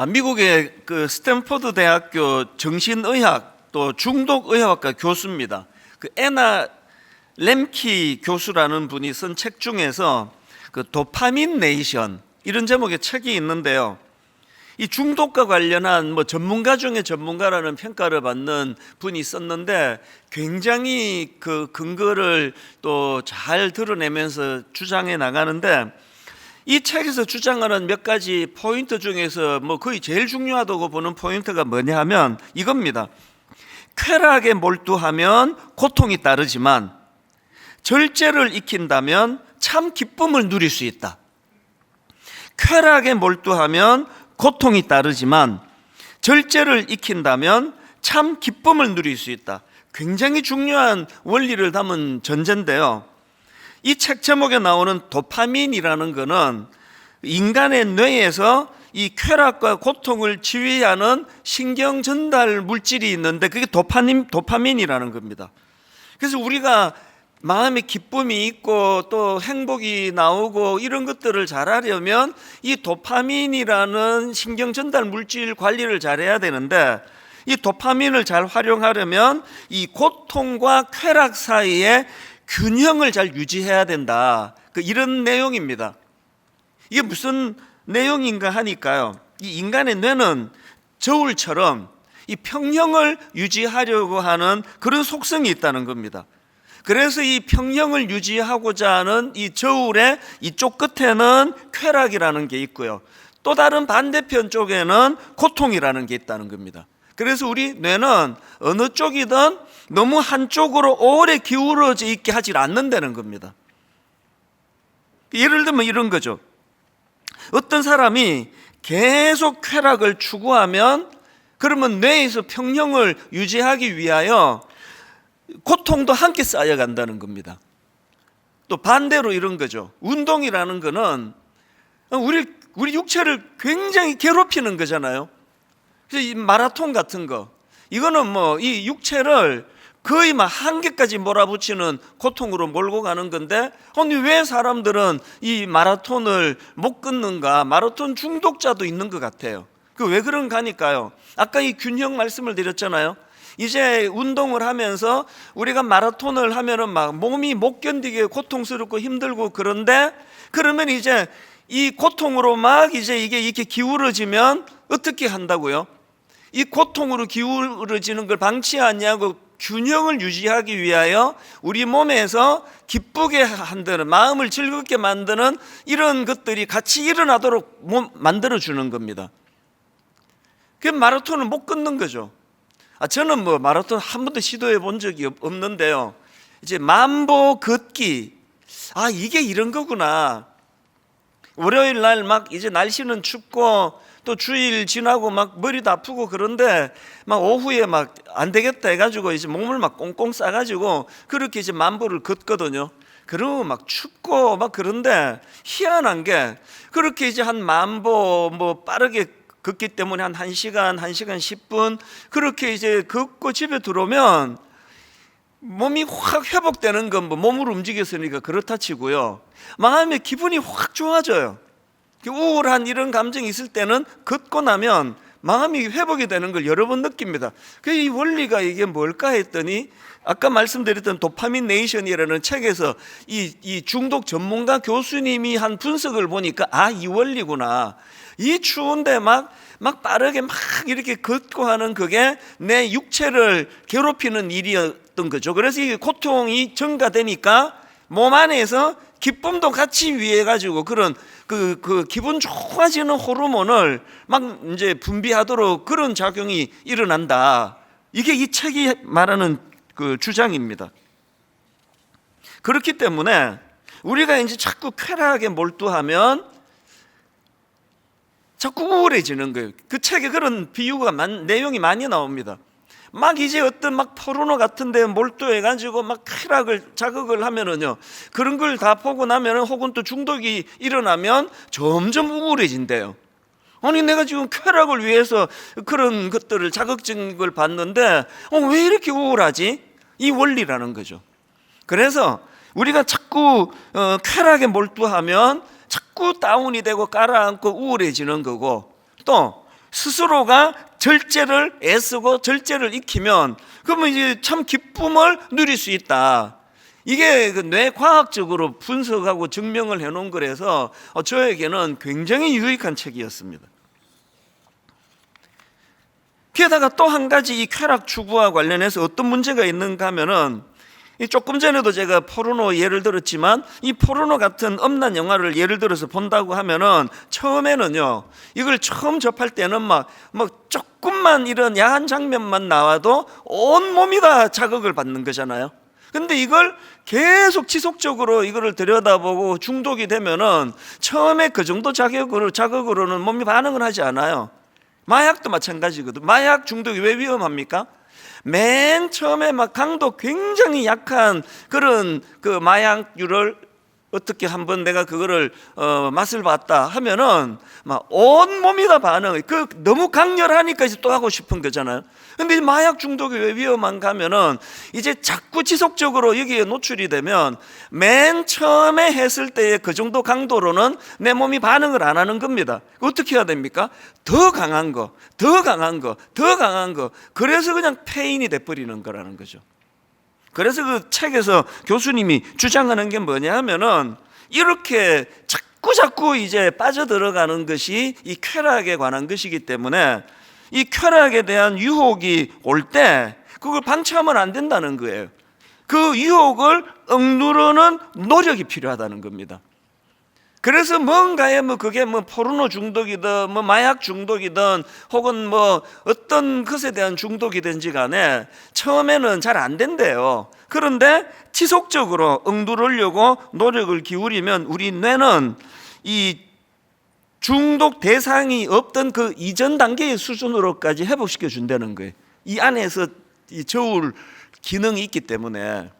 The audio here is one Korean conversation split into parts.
미국의 그 스탠퍼드 대학교 정신의학 또 중독의학과 교수입니다. 그 애나 렘키 교수라는 분이 쓴 책 중에서 그 도파민 네이션 이런 제목의 책이 있는데요. 이 중독과 관련한 전문가 중에 전문가라는 평가를 받는 분이 썼는데 굉장히 그 근거를 또 잘 드러내면서 주장해 나가는데, 이 책에서 주장하는 몇 가지 포인트 중에서 거의 제일 중요하다고 보는 포인트가 뭐냐 하면 이겁니다. 쾌락에 몰두하면 고통이 따르지만 절제를 익힌다면 참 기쁨을 누릴 수 있다. 쾌락에 몰두하면 고통이 따르지만 절제를 익힌다면 참 기쁨을 누릴 수 있다. 굉장히 중요한 원리를 담은 전제인데요. 이 책 제목에 나오는 도파민이라는 것은 인간의 뇌에서 이 쾌락과 고통을 지휘하는 신경 전달 물질이 있는데 그게 도파민이라는 겁니다. 그래서 우리가 마음에 기쁨이 있고 또 행복이 나오고 이런 것들을 잘하려면 이 도파민이라는 신경 전달 물질 관리를 잘해야 되는데, 이 도파민을 잘 활용하려면 이 고통과 쾌락 사이에 균형을 잘 유지해야 된다. 이런 내용입니다. 이게 무슨 내용인가 하니까요, 이 인간의 뇌는 저울처럼 이 평형을 유지하려고 하는 그런 속성이 있다는 겁니다. 그래서 이 평형을 유지하고자 하는 이 저울의 이쪽 끝에는 쾌락이라는 게 있고요, 또 다른 반대편 쪽에는 고통이라는 게 있다는 겁니다. 그래서 우리 뇌는 어느 쪽이든 너무 한쪽으로 오래 기울어져 있게 하지 않는다는 겁니다. 예를 들면 이런 거죠. 어떤 사람이 계속 쾌락을 추구하면 그러면 뇌에서 평형을 유지하기 위하여 고통도 함께 쌓여간다는 겁니다. 또 반대로 이런 거죠. 운동이라는 거는 우리 육체를 굉장히 괴롭히는 거잖아요. 그래서 이 마라톤 같은 거, 이거는 이 육체를 거의 한계까지 몰아붙이는 고통으로 몰고 가는 건데, 아니 왜 사람들은 이 마라톤을 못 끊는가? 마라톤 중독자도 있는 것 같아요. 왜 그런가 하니까요, 아까 이 균형 말씀을 드렸잖아요. 이제 운동을 하면서 우리가 마라톤을 하면은 몸이 못 견디게 고통스럽고 힘들고, 그러면 이제 이 고통으로 이제 이게 이렇게 기울어지면 어떻게 한다고요? 이 고통으로 기울어지는 걸 방치하냐고 균형을 유지하기 위하여 우리 몸에서 기쁘게 한다는, 마음을 즐겁게 만드는 이런 것들이 같이 일어나도록 만들어주는 겁니다. 그 마라톤을 못 끊는 거죠. 저는 마라톤 한 번도 시도해 본 적이 없는데요. 이제 만보 걷기, 이게 이런 거구나. 월요일 날 이제 날씨는 춥고 또 주일 지나고 머리도 아프고 그런데 오후에 안 되겠다 해가지고 이제 몸을 꽁꽁 싸가지고 그렇게 이제 만보를 걷거든요. 그러고 춥고 그런데 희한한 게, 그렇게 이제 한 만보 빠르게 걷기 때문에 한 1시간 10분 그렇게 이제 걷고 집에 들어오면 몸이 확 회복되는 건 몸을 움직였으니까 그렇다 치고요, 마음의 기분이 확 좋아져요. 우울한 이런 감정이 있을 때는 걷고 나면 마음이 회복이 되는 걸 여러 번 느낍니다. 이 원리가 이게 뭘까 했더니, 아까 말씀드렸던 도파민 네이션이라는 책에서 이 중독 전문가 교수님이 한 분석을 보니까 이 원리구나. 이 추운데 빠르게 이렇게 걷고 하는 그게 내 육체를 괴롭히는 일이었던 거죠. 그래서 이 고통이 증가되니까 몸 안에서 기쁨도 같이 위해가지고 그런 그 기분 좋아지는 호르몬을 이제 분비하도록 그런 작용이 일어난다. 이게 이 책이 말하는 그 주장입니다. 그렇기 때문에 우리가 이제 자꾸 쾌락에 몰두하면 자꾸 우울해지는 거예요. 그 책에 그런 비유가 내용이 많이 나옵니다. 이제 어떤 포르노 같은 데 몰두해가지고 쾌락을 자극을 하면은요, 그런 걸 다 보고 나면은, 혹은 또 중독이 일어나면 점점 우울해진대요. 아니 내가 지금 쾌락을 위해서 그런 것들을 자극적을 받는데 왜 이렇게 우울하지? 이 원리라는 거죠. 그래서 우리가 자꾸 쾌락에 몰두하면 자꾸 다운이 되고 가라앉고 우울해지는 거고, 또 스스로가 절제를 애쓰고 절제를 익히면 그러면 이제 참 기쁨을 누릴 수 있다. 이게 그 뇌과학적으로 분석하고 증명을 해놓은 거라서 저에게는 굉장히 유익한 책이었습니다. 게다가 또 한 가지 이 쾌락 추구와 관련해서 어떤 문제가 있는가 하면은, 조금 전에도 제가 포르노 예를 들었지만 이 포르노 같은 엄난 영화를 예를 들어서 본다고 하면은 처음에는요, 이걸 처음 접할 때는 막 조금만 이런 야한 장면만 나와도 온 몸이 다 자극을 받는 거잖아요. 근데 이걸 계속 지속적으로 이거를 들여다보고 중독이 되면은 처음에 그 정도 자극으로는 몸이 반응을 하지 않아요. 마약도 마찬가지거든. 마약 중독이 왜 위험합니까? 맨 처음에 막 강도 굉장히 약한 그런 그 마약류를 어떻게 한번 내가 그거를 맛을 봤다 하면은 막 온 몸이 다 반응해. 그 너무 강렬하니까 이제 또 하고 싶은 거잖아요. 근데 마약 중독이 왜 위험한가 하면은 이제 자꾸 지속적으로 여기에 노출이 되면 맨 처음에 했을 때의 그 정도 강도로는 내 몸이 반응을 안 하는 겁니다. 어떻게 해야 됩니까? 더 강한 거, 더 강한 거, 더 강한 거. 그래서 그냥 폐인이 돼버리는 거라는 거죠. 그래서 그 책에서 교수님이 주장하는 게 뭐냐 하면은 이렇게 자꾸 이제 빠져들어가는 것이 이 쾌락에 관한 것이기 때문에 이 쾌락에 대한 유혹이 올 때 그걸 방치하면 안 된다는 거예요. 그 유혹을 억누르는 노력이 필요하다는 겁니다. 그래서 뭔가에 그게 포르노 중독이든 마약 중독이든 혹은 어떤 것에 대한 중독이든지 간에 처음에는 잘 안 된대요. 그런데 지속적으로 억누르려고 노력을 기울이면 우리 뇌는 이 중독 대상이 없던 그 이전 단계의 수준으로까지 회복시켜 준다는 거예요. 이 안에서 이 저울 기능이 있기 때문에.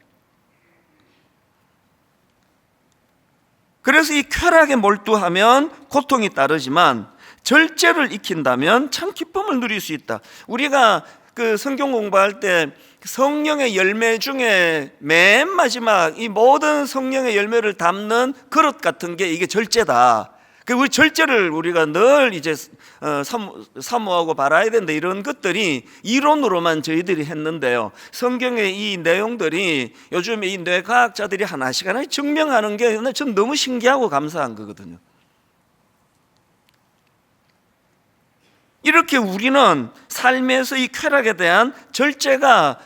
그래서 이 쾌락에 몰두하면 고통이 따르지만 절제를 익힌다면 참 기쁨을 누릴 수 있다. 우리가 그 성경 공부할 때 성령의 열매 중에 맨 마지막 이 모든 성령의 열매를 담는 그릇 같은 게 이게 절제다. 그 절제를 우리가 늘 이제 사모하고 바라야 된다, 이런 것들이 이론으로만 저희들이 했는데요. 성경의 이 내용들이 요즘에 이 뇌과학자들이 하나씩 증명하는 게 전 너무 신기하고 감사한 거거든요. 이렇게 우리는 삶에서 이 쾌락에 대한 절제가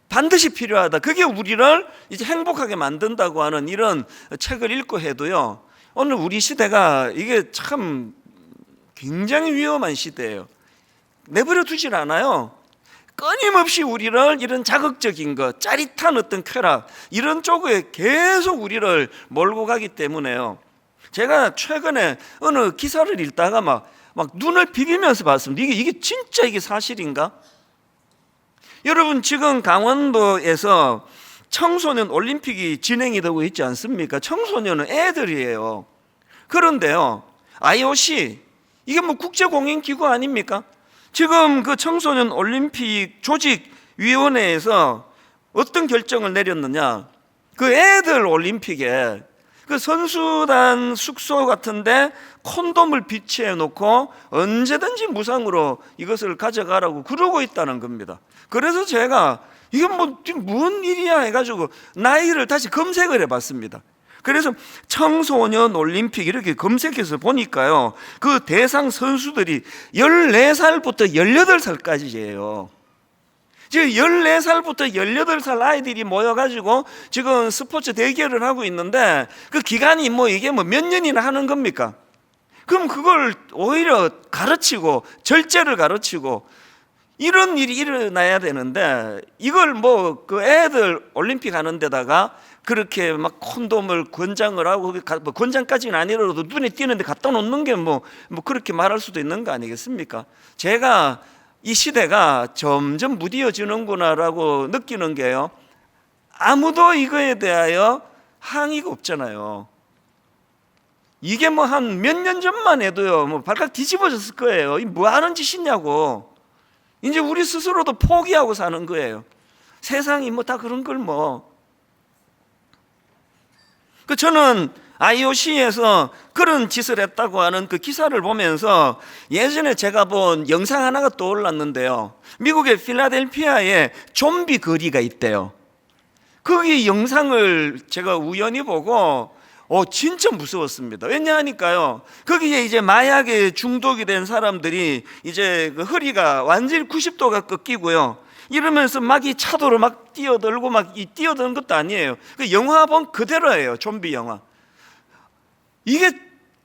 반드시 필요하다. 그게 우리를 이제 행복하게 만든다고 하는 이런 책을 읽고 해도요, 오늘 우리 시대가 이게 참 굉장히 위험한 시대예요. 내버려 두질 않아요. 끊임없이 우리를 이런 자극적인 것, 짜릿한 어떤 쾌락, 이런 쪽에 계속 우리를 몰고 가기 때문에요. 제가 최근에 어느 기사를 읽다가 막 눈을 비비면서 봤습니다. 이게 진짜 이게 사실인가? 여러분, 지금 강원도에서 청소년 올림픽이 진행이 되고 있지 않습니까? 청소년은 애들이에요. 그런데요, IOC, 이게 국제공인기구 아닙니까? 지금 그 청소년 올림픽 조직위원회에서 어떤 결정을 내렸느냐? 그 애들 올림픽에 그 선수단 숙소 같은데 콘돔을 비치해 놓고 언제든지 무상으로 이것을 가져가라고 그러고 있다는 겁니다. 그래서 제가 이게 뭔 일이야 해가지고 나이를 다시 검색을 해봤습니다. 그래서 청소년 올림픽 이렇게 검색해서 보니까요, 그 대상 선수들이 14살부터 18살까지예요. 지금 14살부터 18살 아이들이 모여가지고 지금 스포츠 대결을 하고 있는데 그 기간이 이게 몇 년이나 하는 겁니까? 그럼 그걸 오히려 가르치고 절제를 가르치고 이런 일이 일어나야 되는데 이걸 그 애들 올림픽 하는 데다가 그렇게 콘돔을 권장을 하고, 권장까지는 아니라도 눈에 띄는데 갖다 놓는 게 그렇게 말할 수도 있는 거 아니겠습니까? 제가 이 시대가 점점 무디어지는구나라고 느끼는 게요, 아무도 이거에 대하여 항의가 없잖아요. 이게 한 몇 년 전만 해도요, 발칵 뒤집어졌을 거예요. 이 뭐 하는 짓이냐고. 이제 우리 스스로도 포기하고 사는 거예요. 세상이 다 그런 걸 저는 IOC에서 그런 짓을 했다고 하는 그 기사를 보면서 예전에 제가 본 영상 하나가 떠올랐는데요. 미국의 필라델피아에 좀비 거리가 있대요. 거기 영상을 제가 우연히 보고 진짜 무서웠습니다. 왜냐하니까요, 거기에 이제 마약에 중독이 된 사람들이 이제 그 허리가 완전히 90도가 꺾이고요, 이러면서 막 이 차도로 막 뛰어들고 막 이 뛰어드는 것도 아니에요. 그 영화 본 그대로예요. 좀비 영화. 이게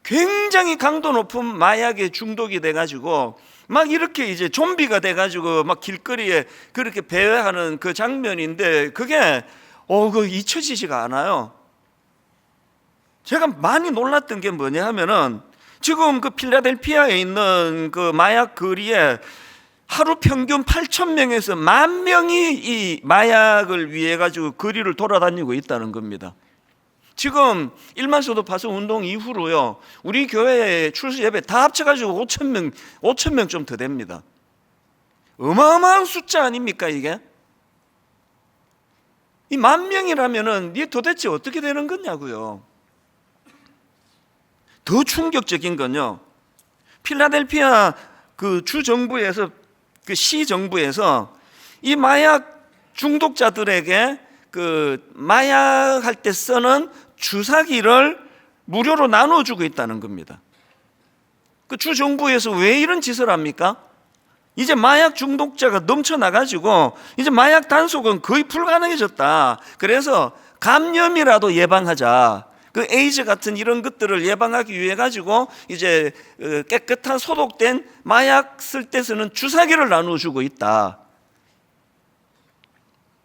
굉장히 강도 높은 마약에 중독이 돼가지고 막 이렇게 이제 좀비가 돼가지고 막 길거리에 그렇게 배회하는 그 장면인데, 그게 그 잊혀지지가 않아요. 제가 많이 놀랐던 게 뭐냐 하면은, 지금 그 필라델피아에 있는 그 마약 거리에 하루 평균 8,000명에서 10,000명이 이 마약을 위해 가지고 거리를 돌아다니고 있다는 겁니다. 지금 일만소도 파송 운동 이후로요, 우리 교회 출석 예배 다 합쳐가지고 5,000명 좀 더 됩니다. 어마어마한 숫자 아닙니까 이게? 이 10,000명이라면은 이게 도대체 어떻게 되는 거냐고요. 더 충격적인 건요, 필라델피아 그 주정부에서, 그 시정부에서 이 마약 중독자들에게 그 마약할 때 쓰는 주사기를 무료로 나눠주고 있다는 겁니다. 그 주정부에서 왜 이런 짓을 합니까? 이제 마약 중독자가 넘쳐나가지고 이제 마약 단속은 거의 불가능해졌다. 그래서 감염이라도 예방하자. 그 에이즈 같은 이런 것들을 예방하기 위해 가지고 이제 깨끗한 소독된 마약 쓸 때 쓰는 주사기를 나눠주고 있다.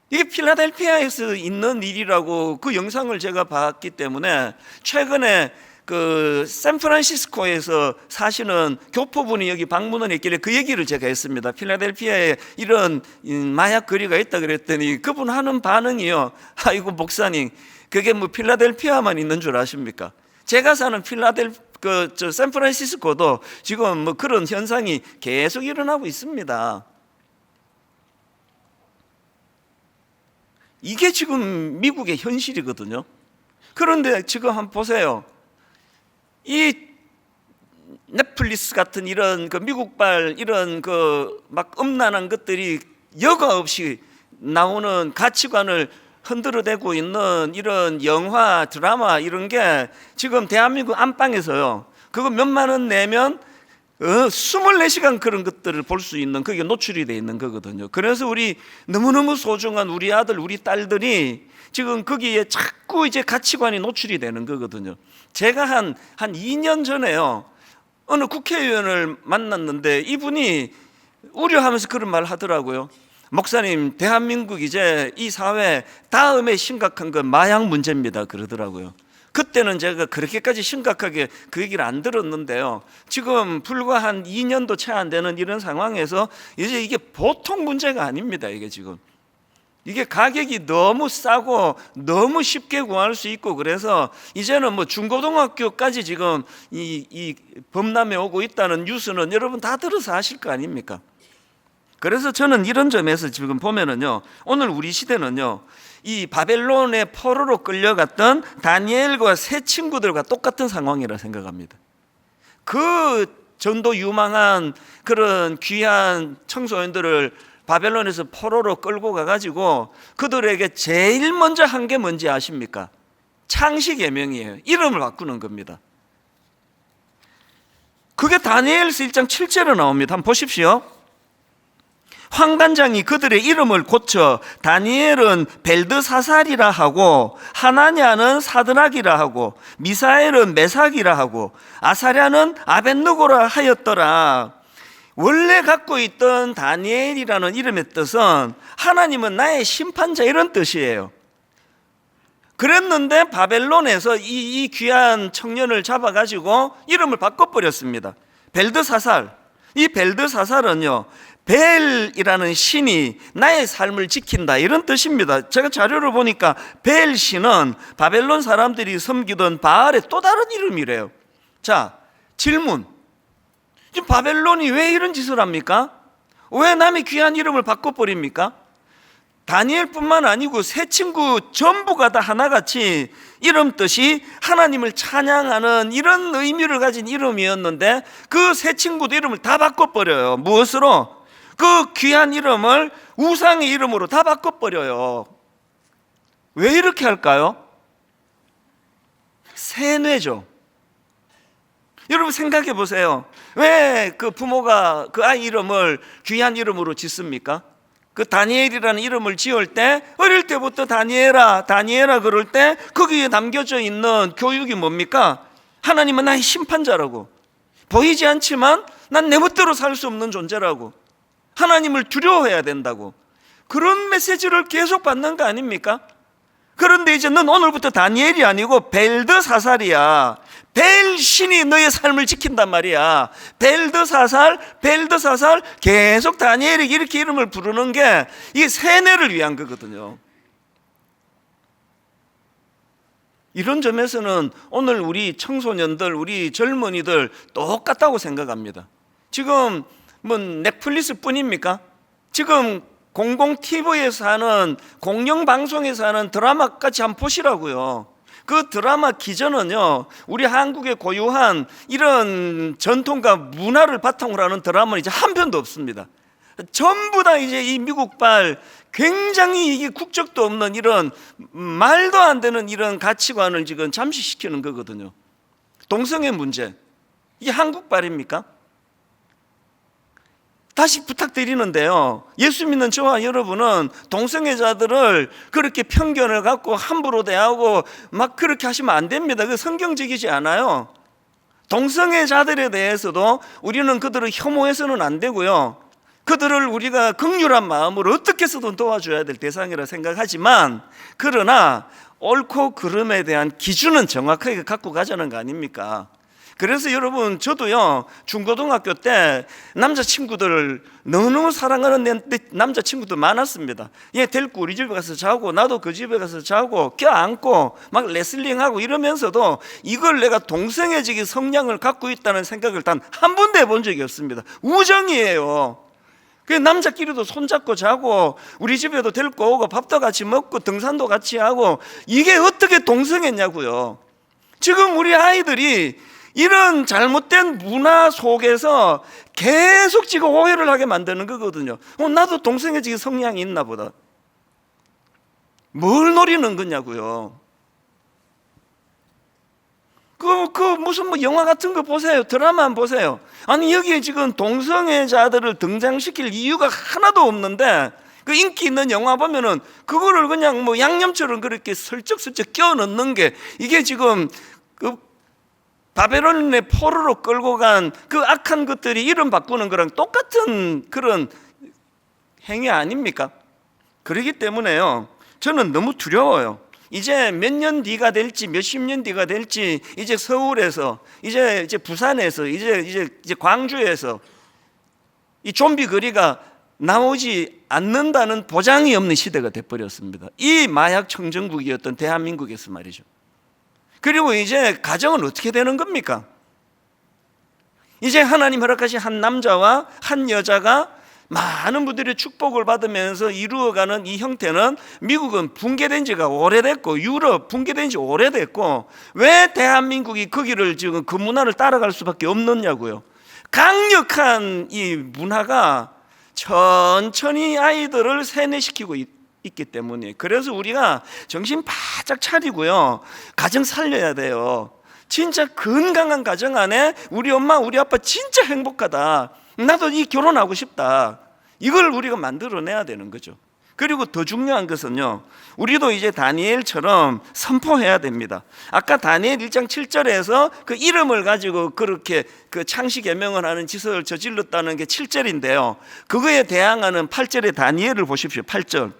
이게 필라델피아에서 있는 일이라고 그 영상을 제가 봤기 때문에, 최근에 그 샌프란시스코에서 사시는 교포분이 여기 방문을 했길래 그 얘기를 제가 했습니다. 필라델피아에 이런 마약 거리가 있다 그랬더니 그분 하는 반응이요, 아이고 목사님, 그게 뭐 필라델피아만 있는 줄 아십니까? 제가 사는 샌프란시스코도 지금 뭐 그런 현상이 계속 일어나고 있습니다. 이게 지금 미국의 현실이거든요. 그런데 지금 한번 보세요. 이 넷플릭스 같은 이런 그 미국발 이런 그 막 음란한 것들이 여과 없이 나오는 가치관을 흔들어대고 있는 이런 영화, 드라마 이런 게 지금 대한민국 안방에서요, 그거 몇만 원 내면 24시간 그런 것들을 볼 수 있는, 그게 노출이 돼 있는 거거든요. 그래서 우리 너무너무 소중한 우리 아들, 우리 딸들이 지금 거기에 자꾸 이제 가치관이 노출이 되는 거거든요. 제가 한 2년 전에요, 어느 국회의원을 만났는데 이분이 우려하면서 그런 말 하더라고요. 목사님, 대한민국 이제 이 사회 다음에 심각한 건 마약 문제입니다 그러더라고요. 그때는 제가 그렇게까지 심각하게 그 얘기를 안 들었는데요, 지금 불과 한 2년도 채 안 되는 이런 상황에서 이제 이게 보통 문제가 아닙니다. 이게 지금 이게 가격이 너무 싸고 너무 쉽게 구할 수 있고, 그래서 이제는 뭐 중고등학교까지 지금 이 범람에 오고 있다는 뉴스는 여러분 다 들어서 아실 거 아닙니까? 그래서 저는 이런 점에서 지금 보면은요, 오늘 우리 시대는요, 이 바벨론의 포로로 끌려갔던 다니엘과 세 친구들과 똑같은 상황이라 생각합니다. 그 전도 유망한 그런 귀한 청소년들을 바벨론에서 포로로 끌고 가가지고 그들에게 제일 먼저 한 게 뭔지 아십니까? 창시계명이에요. 이름을 바꾸는 겁니다. 그게 다니엘서 1장 7절에 나옵니다. 한번 보십시오. 환관장이 그들의 이름을 고쳐 다니엘은 벨드사살이라 하고, 하나냐는 사드락이라 하고, 미사엘은 메삭이라 하고, 아사랴는 아벳느고라 하였더라. 원래 갖고 있던 다니엘이라는 이름의 뜻은 하나님은 나의 심판자 이런 뜻이에요. 그랬는데 바벨론에서 이 귀한 청년을 잡아가지고 이름을 바꿔버렸습니다. 벨드사살. 이 벨드사살은요, 벨이라는 신이 나의 삶을 지킨다 이런 뜻입니다. 제가 자료를 보니까 벨 신은 바벨론 사람들이 섬기던 바알의 또 다른 이름이래요. 자, 질문. 지금 바벨론이 왜 이런 짓을 합니까? 왜 남의 귀한 이름을 바꿔버립니까? 다니엘뿐만 아니고 세 친구 전부가 다 하나같이 이름 뜻이 하나님을 찬양하는 이런 의미를 가진 이름이었는데 그 세 친구도 이름을 다 바꿔버려요. 무엇으로? 그 귀한 이름을 우상의 이름으로 다 바꿔버려요. 왜 이렇게 할까요? 세뇌죠. 여러분 생각해 보세요. 왜 그 부모가 그 아이 이름을 귀한 이름으로 짓습니까? 그 다니엘이라는 이름을 지을 때 어릴 때부터 다니엘아 그럴 때 거기에 담겨져 있는 교육이 뭡니까? 하나님은 나의 심판자라고, 보이지 않지만 난 내 멋대로 살 수 없는 존재라고, 하나님을 두려워해야 된다고, 그런 메시지를 계속 받는 거 아닙니까? 그런데 이제 넌 오늘부터 다니엘이 아니고 벨드사살이야. 벨 신이 너의 삶을 지킨단 말이야. 벨드사살 계속 다니엘이 이렇게 이름을 부르는 게 이게 세뇌를 위한 거거든요. 이런 점에서는 오늘 우리 청소년들, 우리 젊은이들 똑같다고 생각합니다. 지금 뭐 넷플릭스 뿐입니까? 지금 공공TV에서 하는, 공영방송에서 하는 드라마까지 한번 보시라고요. 그 드라마 기전은요, 우리 한국의 고유한 이런 전통과 문화를 바탕으로 하는 드라마는 이제 한 편도 없습니다. 전부 다 이제 이 미국발 굉장히 이게 국적도 없는 이런 말도 안 되는 이런 가치관을 지금 잠식시키는 거거든요. 동성애 문제, 이게 한국발입니까? 다시 부탁드리는데요, 예수 믿는 저와 여러분은 동성애자들을 그렇게 편견을 갖고 함부로 대하고 막 그렇게 하시면 안 됩니다. 그게 성경적이지 않아요. 동성애자들에 대해서도 우리는 그들을 혐오해서는 안 되고요, 그들을 우리가 긍휼한 마음으로 어떻게 해서든 도와줘야 될 대상이라 생각하지만, 그러나 옳고 그름에 대한 기준은 정확하게 갖고 가자는 거 아닙니까? 그래서 여러분, 저도요 중고등학교 때 남자친구들을 너무 사랑하는 남자친구들 많았습니다. 얘 데리고 우리 집에 가서 자고 나도 그 집에 가서 자고 껴안고 막 레슬링하고 이러면서도 이걸 내가 동성애적인 성향을 갖고 있다는 생각을 단 한 번도 해본 적이 없습니다. 우정이에요. 남자끼리도 손잡고 자고 우리 집에도 데리고 오고 밥도 같이 먹고 등산도 같이 하고, 이게 어떻게 동성애냐고요. 지금 우리 아이들이 이런 잘못된 문화 속에서 계속 지금 오해를 하게 만드는 거거든요. 나도 동성애적인 성향이 있나 보다. 뭘 노리는 거냐고요. 그 무슨 뭐 영화 같은 거 보세요. 드라마 안 보세요. 아니 여기에 지금 동성애자들을 등장시킬 이유가 하나도 없는데, 그 인기 있는 영화 보면은 그거를 그냥 뭐 양념처럼 그렇게 슬쩍슬쩍 끼워 넣는 게, 이게 지금 그 바벨론의 포로로 끌고 간 그 악한 것들이 이름 바꾸는 거랑 똑같은 그런 행위 아닙니까? 그렇기 때문에요, 저는 너무 두려워요. 이제 몇 년 뒤가 될지 몇십 년 뒤가 될지, 이제 서울에서, 이제 부산에서, 이제 광주에서 이 좀비 거리가 나오지 않는다는 보장이 없는 시대가 돼버렸습니다. 이 마약 청정국이었던 대한민국에서 말이죠. 그리고 이제 가정은 어떻게 되는 겁니까? 이제 하나님 허락하신 한 남자와 한 여자가 많은 분들의 축복을 받으면서 이루어가는 이 형태는, 미국은 붕괴된 지가 오래됐고 유럽 붕괴된 지 오래됐고, 왜 대한민국이 거기를 지금 그 문화를 따라갈 수밖에 없느냐고요. 강력한 이 문화가 천천히 아이들을 세뇌시키고 있기 때문에. 그래서 우리가 정신 바짝 차리고요, 가정 살려야 돼요. 진짜 건강한 가정 안에 우리 엄마 우리 아빠 진짜 행복하다, 나도 이 결혼하고 싶다, 이걸 우리가 만들어내야 되는 거죠. 그리고 더 중요한 것은요, 우리도 이제 다니엘처럼 선포해야 됩니다. 아까 다니엘 1장 7절에서 그 이름을 가지고 그렇게 그 창시 계명을 하는 짓을 저질렀다는 게 7절인데요, 그거에 대항하는 8절의 다니엘을 보십시오. 8절.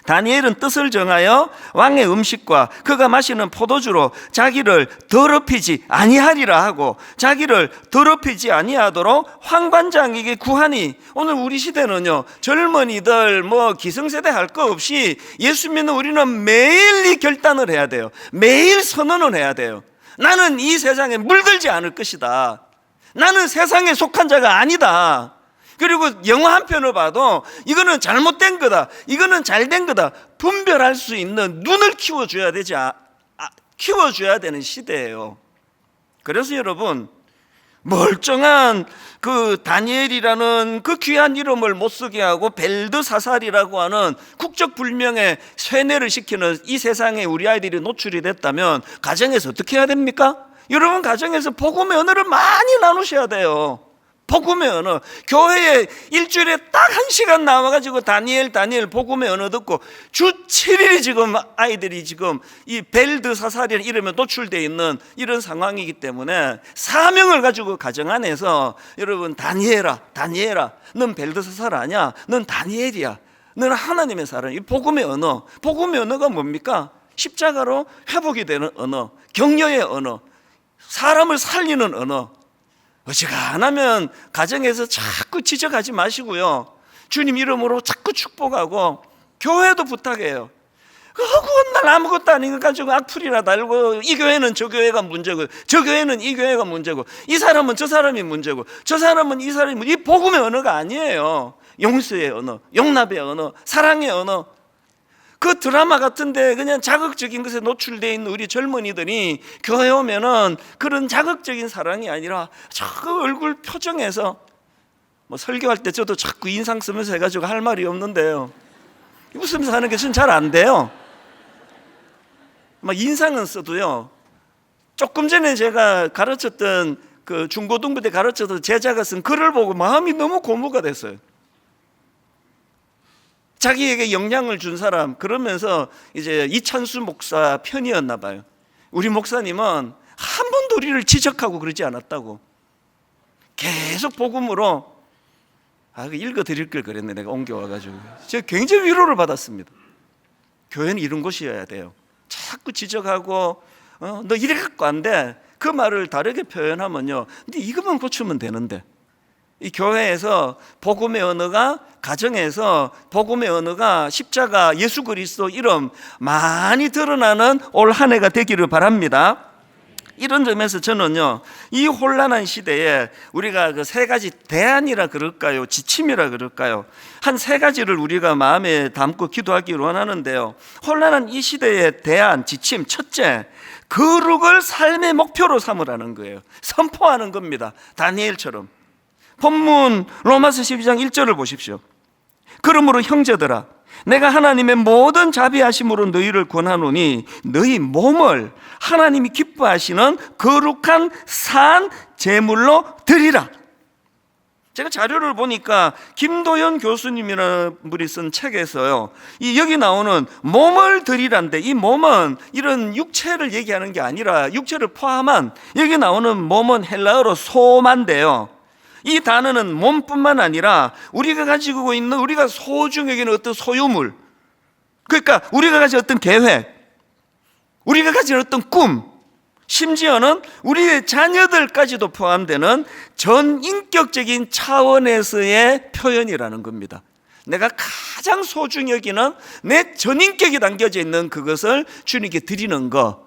다니엘은 뜻을 정하여 왕의 음식과 그가 마시는 포도주로 자기를 더럽히지 아니하리라 하고, 자기를 더럽히지 아니하도록 황관장에게 구하니. 오늘 우리 시대는요, 젊은이들 뭐 기성세대 할 거 없이 예수 믿는 우리는 매일 이 결단을 해야 돼요. 매일 선언을 해야 돼요. 나는 이 세상에 물들지 않을 것이다. 나는 세상에 속한 자가 아니다. 그리고 영화 한 편을 봐도 이거는 잘못된 거다, 이거는 잘된 거다 분별할 수 있는 눈을 키워줘야 키워줘야 되는 시대예요. 그래서 여러분, 멀쩡한 그 다니엘이라는 그 귀한 이름을 못 쓰게 하고 벨드사살이라고 하는 국적불명의 쇠뇌를 시키는 이 세상에 우리 아이들이 노출이 됐다면 가정에서 어떻게 해야 됩니까? 여러분, 가정에서 복음의 언어를 많이 나누셔야 돼요. 복음의 언어. 교회에 일주일에 딱 1시간 나와가지고 다니엘 복음의 언어 듣고 주 7일이 지금 아이들이 지금 이 벨드사살이라는 이름에 노출되어 있는 이런 상황이기 때문에 사명을 가지고 가정 안에서 여러분, 다니엘아 넌 벨드사살 아니야, 넌 다니엘이야, 너는 하나님의 사람. 이 복음의 언어가 뭡니까? 십자가로 회복이 되는 언어, 격려의 언어, 사람을 살리는 언어. 어지간하면 가정에서 자꾸 지적하지 마시고요, 주님 이름으로 자꾸 축복하고 교회도 부탁해요. 날 아무것도 아닌 것 가지고 악플이나 달고 이 교회는 저 교회가 문제고 저 교회는 이 교회가 문제고 이 사람은 저 사람이 문제고 저 사람은 이 사람이 문제고. 이 복음의 언어가 아니에요. 용서의 언어, 용납의 언어, 사랑의 언어. 그 드라마 같은데 그냥 자극적인 것에 노출되어 있는 우리 젊은이들이 교회 오면은 그런 자극적인 사랑이 아니라 자꾸 얼굴 표정에서, 뭐 설교할 때 저도 자꾸 인상 쓰면서 해가지고 할 말이 없는데요, 웃으면서 하는 게 전 잘 안 돼요. 막 인상은 써도요, 조금 전에 제가 가르쳤던 그 중고등부 때 가르쳤던 제자가 쓴 글을 보고 마음이 너무 고무가 됐어요. 자기에게 영향을 준 사람, 그러면서 이제 이찬수 목사 편이었나 봐요. 우리 목사님은 한 번도 우리를 지적하고 그러지 않았다고. 계속 복음으로 읽어드릴 걸 그랬네, 내가 옮겨와가지고. 제가 굉장히 위로를 받았습니다. 교회는 이런 곳이어야 돼요. 자꾸 지적하고 너 이래 갖고 안 돼, 그 말을 다르게 표현하면요, 근데 이것만 고치면 되는데. 이 교회에서 복음의 언어가, 가정에서 복음의 언어가 십자가, 예수 그리스도 이름 많이 드러나는 올 한 해가 되기를 바랍니다. 이런 점에서 저는요, 이 혼란한 시대에 우리가 그 세 가지 대안이라 그럴까요, 지침이라 그럴까요, 한 세 가지를 우리가 마음에 담고 기도하기를 원하는데요. 혼란한 이 시대의 대안, 지침, 첫째, 거룩을 삶의 목표로 삼으라는 거예요. 선포하는 겁니다. 다니엘처럼. 본문 로마서 12장 1절을 보십시오. 그러므로 형제들아, 내가 하나님의 모든 자비하심으로 너희를 권하노니 너희 몸을 하나님이 기뻐하시는 거룩한 산 제물로 드리라. 제가 자료를 보니까 김도연 교수님이라는 분이 쓴 책에서요, 여기 나오는 몸을 드리란데, 이 몸은 이런 육체를 얘기하는 게 아니라 육체를 포함한, 여기 나오는 몸은 헬라어로 소만데요, 이 단어는 몸뿐만 아니라 우리가 가지고 있는, 우리가 소중히 여기는 어떤 소유물, 그러니까 우리가 가진 어떤 계획, 우리가 가진 어떤 꿈, 심지어는 우리의 자녀들까지도 포함되는 전인격적인 차원에서의 표현이라는 겁니다. 내가 가장 소중히 여기는 내 전인격이 담겨져 있는 그것을 주님께 드리는 것,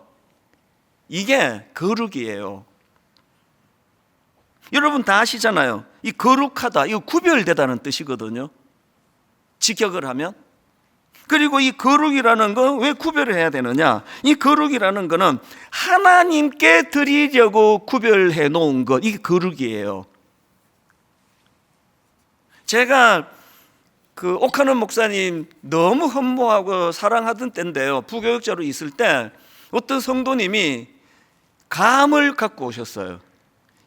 이게 거룩이에요. 여러분 다 아시잖아요. 이 거룩하다, 이거 구별되다는 뜻이거든요, 직역을 하면. 그리고 이 거룩이라는 건 왜 구별을 해야 되느냐? 이 거룩이라는 거는 하나님께 드리려고 구별해 놓은 것, 이게 거룩이에요. 제가 그 오카는 목사님 너무 흠모하고 사랑하던 때인데요, 부교육자로 있을 때 어떤 성도님이 감을 갖고 오셨어요.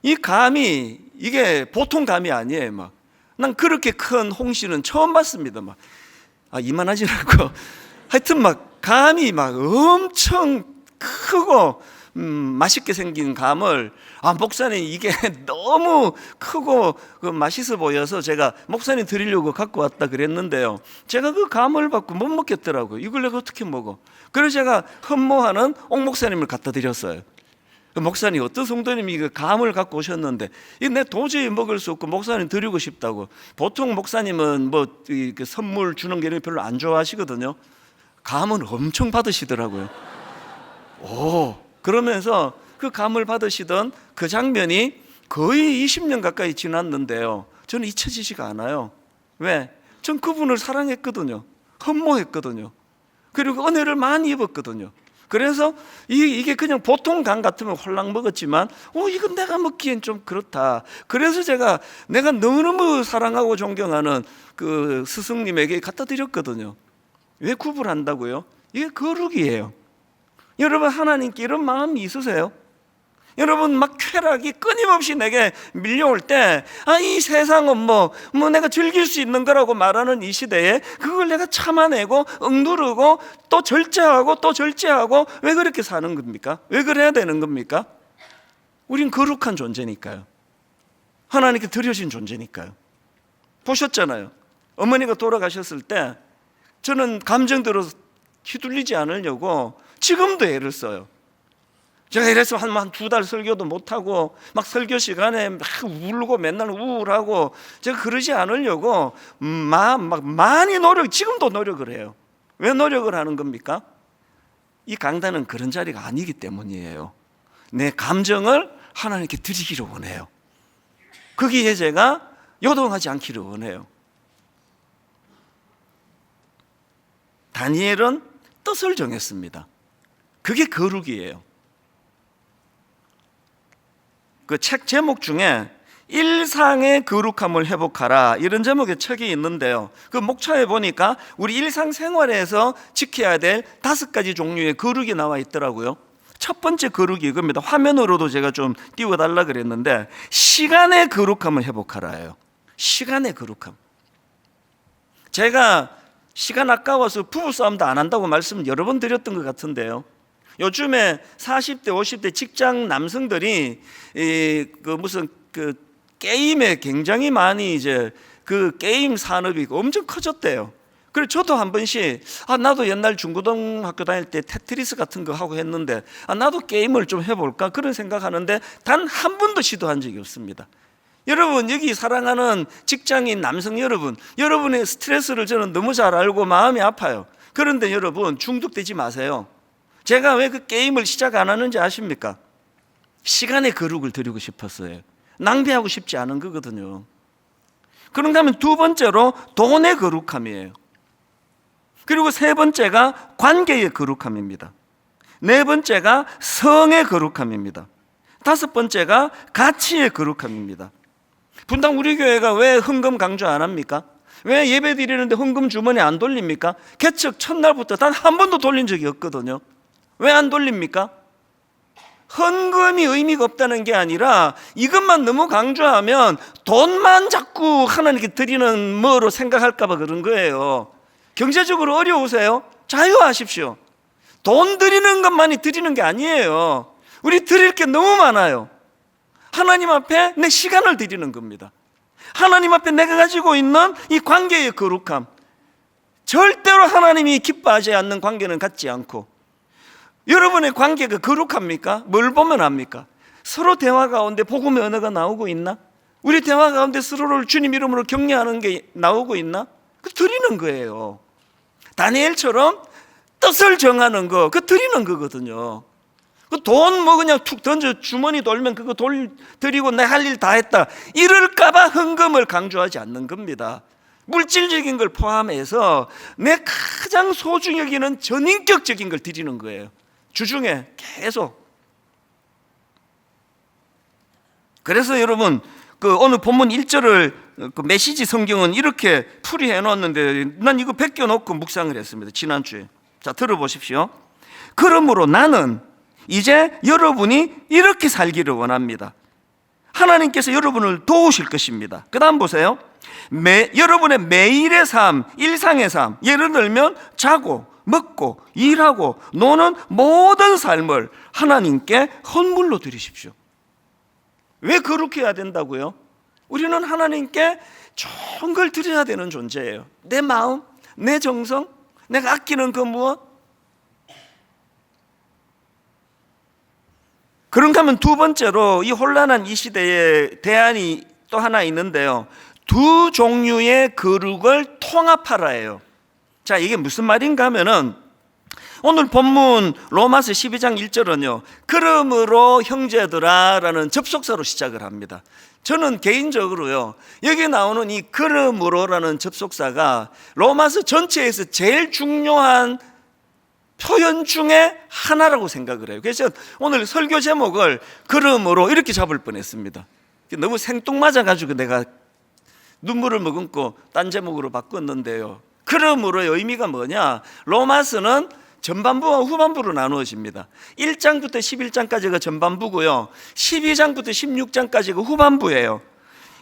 이 감이, 이게 보통 감이 아니에요. 난 그렇게 큰 홍시는 처음 봤습니다. 이만하지 않고 하여튼 감이 엄청 크고 맛있게 생긴 감을, 목사님 이게 너무 크고 맛있어 보여서 제가 목사님 드리려고 갖고 왔다 그랬는데요, 제가 그 감을 받고 못 먹겠더라고요. 이걸 내가 어떻게 먹어? 그래서 제가 흠모하는 옥 목사님을 갖다 드렸어요. 목사님, 어떤 성도님이 그 감을 갖고 오셨는데 내 도저히 먹을 수 없고 목사님 드리고 싶다고. 보통 목사님은 선물 주는 게 별로 안 좋아하시거든요. 감은 엄청 받으시더라고요. 그러면서 그 감을 받으시던 그 장면이 거의 20년 가까이 지났는데요, 저는 잊혀지지가 않아요. 왜? 전 그분을 사랑했거든요. 흠모했거든요. 그리고 은혜를 많이 입었거든요. 그래서 이게 그냥 보통 강 같으면 홀랑 먹었지만 이건 내가 먹기엔 좀 그렇다. 그래서 내가 너무너무 사랑하고 존경하는 그 스승님에게 갖다 드렸거든요. 왜 구분한다고요? 이게 거룩이에요. 여러분, 하나님께 이런 마음이 있으세요? 여러분, 막 쾌락이 끊임없이 내게 밀려올 때 이 세상은 뭐 내가 즐길 수 있는 거라고 말하는 이 시대에 그걸 내가 참아내고 억누르고 또 절제하고 또 절제하고 왜 그렇게 사는 겁니까? 왜 그래야 되는 겁니까? 우린 거룩한 존재니까요. 하나님께 드려진 존재니까요. 보셨잖아요. 어머니가 돌아가셨을 때 저는 감정대로 휘둘리지 않으려고 지금도 애를 써요. 제가 이래서 한 2달 설교도 못하고 막 설교 시간에 막 울고 맨날 우울하고 제가 그러지 않으려고 막 많이 지금도 노력을 해요. 왜 노력을 하는 겁니까? 이 강단은 그런 자리가 아니기 때문이에요. 내 감정을 하나님께 드리기를 원해요. 거기에 제가 요동하지 않기를 원해요. 다니엘은 뜻을 정했습니다. 그게 거룩이에요. 그 책 제목 중에 일상의 거룩함을 회복하라, 이런 제목의 책이 있는데요. 그 목차에 보니까 우리 일상생활에서 지켜야 될 5가지 종류의 거룩이 나와 있더라고요. 첫 번째 거룩이 이겁니다. 화면으로도 제가 좀 띄워달라 그랬는데, 시간의 거룩함을 회복하라예요. 시간의 거룩함. 제가 시간 아까워서 부부싸움도 안 한다고 말씀 여러 번 드렸던 것 같은데요. 요즘에 40대, 50대 직장 남성들이 무슨 게임에 굉장히 많이 그 게임 산업이 엄청 커졌대요. 그래서 저도 한 번씩 나도 옛날 중고등학교 다닐 때 테트리스 같은 거 하고 했는데 나도 게임을 좀 해볼까 그런 생각하는데 단 한 번도 시도한 적이 없습니다. 여러분, 여기 사랑하는 직장인 남성 여러분, 여러분의 스트레스를 저는 너무 잘 알고 마음이 아파요. 그런데 여러분, 중독되지 마세요. 제가 왜 그 게임을 시작 안 하는지 아십니까? 시간의 거룩을 드리고 싶었어요. 낭비하고 싶지 않은 거거든요. 그런가 하면 두 번째로 돈의 거룩함이에요. 그리고 세 번째가 관계의 거룩함입니다. 네 번째가 성의 거룩함입니다. 다섯 번째가 가치의 거룩함입니다. 분당 우리 교회가 왜 헌금 강조 안 합니까? 왜 예배 드리는데 헌금 주머니 안 돌립니까? 개척 첫날부터 단 한 번도 돌린 적이 없거든요. 왜 안 돌립니까? 헌금이 의미가 없다는 게 아니라 이것만 너무 강조하면 돈만 자꾸 하나님께 드리는 뭐로 생각할까 봐 그런 거예요. 경제적으로 어려우세요? 자유하십시오. 돈 드리는 것만이 드리는 게 아니에요. 우리 드릴 게 너무 많아요. 하나님 앞에 내 시간을 드리는 겁니다. 하나님 앞에 내가 가지고 있는 이 관계의 거룩함, 절대로 하나님이 기뻐하지 않는 관계는 갖지 않고, 여러분의 관계가 거룩합니까? 뭘 보면 압니까? 서로 대화 가운데 복음의 언어가 나오고 있나? 우리 대화 가운데 서로를 주님 이름으로 격려하는 게 나오고 있나? 그 드리는 거예요. 다니엘처럼 뜻을 정하는 거, 그 드리는 거거든요. 그 돈 그냥 툭 던져 주머니 돌면 그거 드리고 내 할 일 다 했다, 이럴까봐 헌금을 강조하지 않는 겁니다. 물질적인 걸 포함해서 내 가장 소중히 여기는 전인격적인 걸 드리는 거예요. 주중에 계속. 그래서 여러분, 그 오늘 본문 1절을 그 메시지 성경은 이렇게 풀이해 놓았는데 난 이거 벗겨놓고 묵상을 했습니다, 지난주에. 자, 들어보십시오. 그러므로 나는 이제 여러분이 이렇게 살기를 원합니다. 하나님께서 여러분을 도우실 것입니다. 그 다음 보세요. 여러분의 매일의 삶, 일상의 삶, 예를 들면 자고 먹고 일하고 노는 모든 삶을 하나님께 헌물로 드리십시오. 왜 그렇게 해야 된다고요? 우리는 하나님께 좋은 걸 드려야 되는 존재예요. 내 마음, 내 정성, 내가 아끼는 그 무엇. 그런가 하면 두 번째로 이 혼란한 이 시대에 대안이 또 하나 있는데요. 두 종류의 거룩을 통합하라예요. 자, 이게 무슨 말인가 하면은 오늘 본문 로마서 12장 1절은요, 그러므로 형제들아 라는 접속사로 시작을 합니다. 저는 개인적으로요, 여기 나오는 이 그러므로 라는 접속사가 로마서 전체에서 제일 중요한 표현 중에 하나라고 생각을 해요. 그래서 오늘 설교 제목을 그러므로 이렇게 잡을 뻔했습니다. 너무 생뚱맞아가지고 내가 눈물을 머금고 딴 제목으로 바꿨는데요, 그러므로의 의미가 뭐냐, 로마서는 전반부와 후반부로 나누어집니다. 1장부터 11장까지가 전반부고요, 12장부터 16장까지가 후반부예요.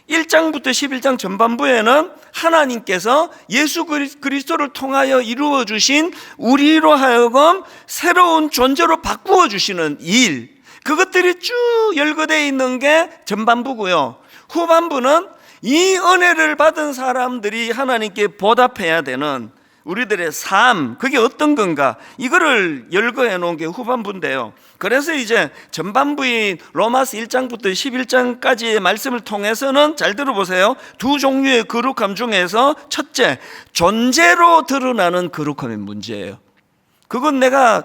1장부터 11장 전반부에는 하나님께서 예수 그리스도를 통하여 이루어 주신 우리로 하여금 새로운 존재로 바꾸어 주시는 일, 그것들이 쭉 열거되어 있는 게 전반부고요, 후반부는 이 은혜를 받은 사람들이 하나님께 보답해야 되는 우리들의 삶, 그게 어떤 건가, 이거를 열거해 놓은 게 후반부인데요. 그래서 이제 전반부인 로마서 1장부터 11장까지의 말씀을 통해서는, 잘 들어보세요, 두 종류의 거룩함 중에서 첫째, 존재로 드러나는 거룩함의 문제예요. 그건 내가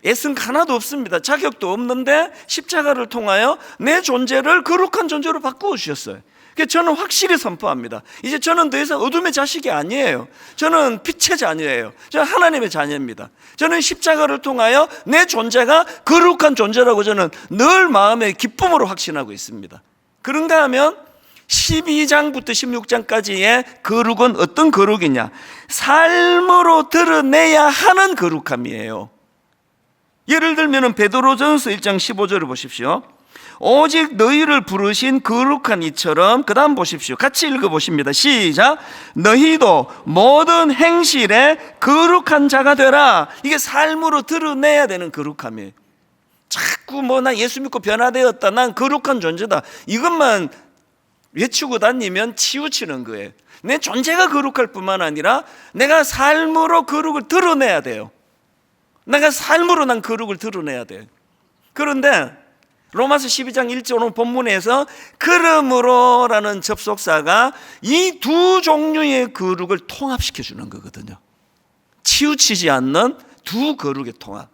애쓴 거 하나도 없습니다. 자격도 없는데 십자가를 통하여 내 존재를 거룩한 존재로 바꾸어 주셨어요. 저는 확실히 선포합니다. 이제 저는 더 이상 어둠의 자식이 아니에요. 저는 빛의 자녀예요. 저는 하나님의 자녀입니다. 저는 십자가를 통하여 내 존재가 거룩한 존재라고 저는 늘 마음의 기쁨으로 확신하고 있습니다. 그런가 하면 12장부터 16장까지의 거룩은 어떤 거룩이냐, 삶으로 드러내야 하는 거룩함이에요. 예를 들면 베드로전서 1장 15절을 보십시오. 오직 너희를 부르신 거룩한 이처럼, 그 다음 보십시오. 같이 읽어보십니다. 시작. 너희도 모든 행실에 거룩한 자가 되라. 이게 삶으로 드러내야 되는 거룩함이에요. 자꾸 나 예수 믿고 변화되었다, 난 거룩한 존재다, 이것만 외치고 다니면 치우치는 거예요. 내 존재가 거룩할 뿐만 아니라 내가 삶으로 거룩을 드러내야 돼요. 내가 삶으로 난 거룩을 드러내야 돼요. 그런데 로마서 12장 1절 오늘 본문에서 그러므로라는 접속사가 이 두 종류의 거룩을 통합시켜 주는 거거든요. 치우치지 않는 두 거룩의 통합.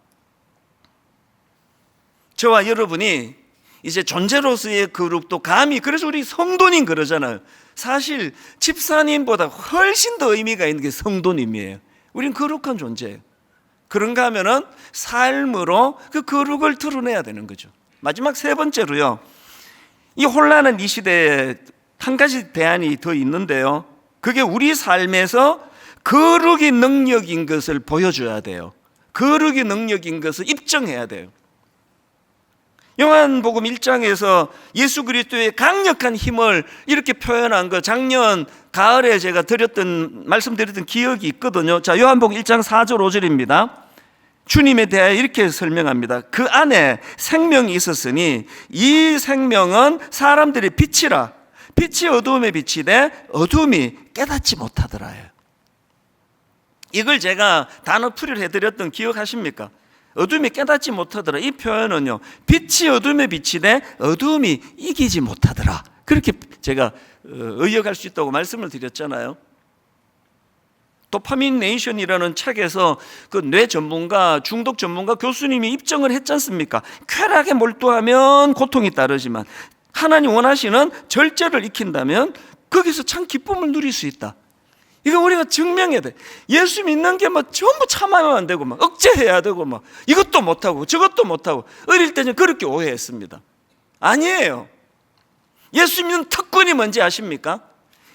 저와 여러분이 이제 존재로서의 거룩도 감히, 그래서 우리 성도님 그러잖아요. 사실 집사님보다 훨씬 더 의미가 있는 게 성도님이에요. 우린 거룩한 존재예요. 그런가 하면은 삶으로 그 거룩을 드러내야 되는 거죠. 마지막 세 번째로요, 이 혼란한 이 시대에 한 가지 대안이 더 있는데요, 그게 우리 삶에서 거룩이 능력인 것을 보여줘야 돼요. 거룩이 능력인 것을 입증해야 돼요. 요한복음 1장에서 예수 그리스도의 강력한 힘을 이렇게 표현한 거, 작년 가을에 제가 말씀드렸던 기억이 있거든요. 자, 요한복음 1장 4절 5절입니다. 주님에 대하여 이렇게 설명합니다. 그 안에 생명이 있었으니 이 생명은 사람들의 빛이라. 빛이 어두움에 비치되 어둠이 깨닫지 못하더라. 이걸 제가 단어 풀이를 해드렸던 기억하십니까? 어둠이 깨닫지 못하더라. 이 표현은요, 빛이 어둠에 비치되 어둠이 이기지 못하더라, 그렇게 제가 의역할 수 있다고 말씀을 드렸잖아요. 도파민 네이션이라는 책에서 그 뇌 전문가, 중독 전문가 교수님이 입증을 했지 않습니까? 쾌락에 몰두하면 고통이 따르지만 하나님 원하시는 절제를 익힌다면 거기서 참 기쁨을 누릴 수 있다. 이거 우리가 증명해야 돼. 예수 믿는 게 전부 참아야 안 되고 억제해야 되고 이것도 못하고 저것도 못하고, 어릴 때는 그렇게 오해했습니다. 아니에요. 예수 믿는 특권이 뭔지 아십니까?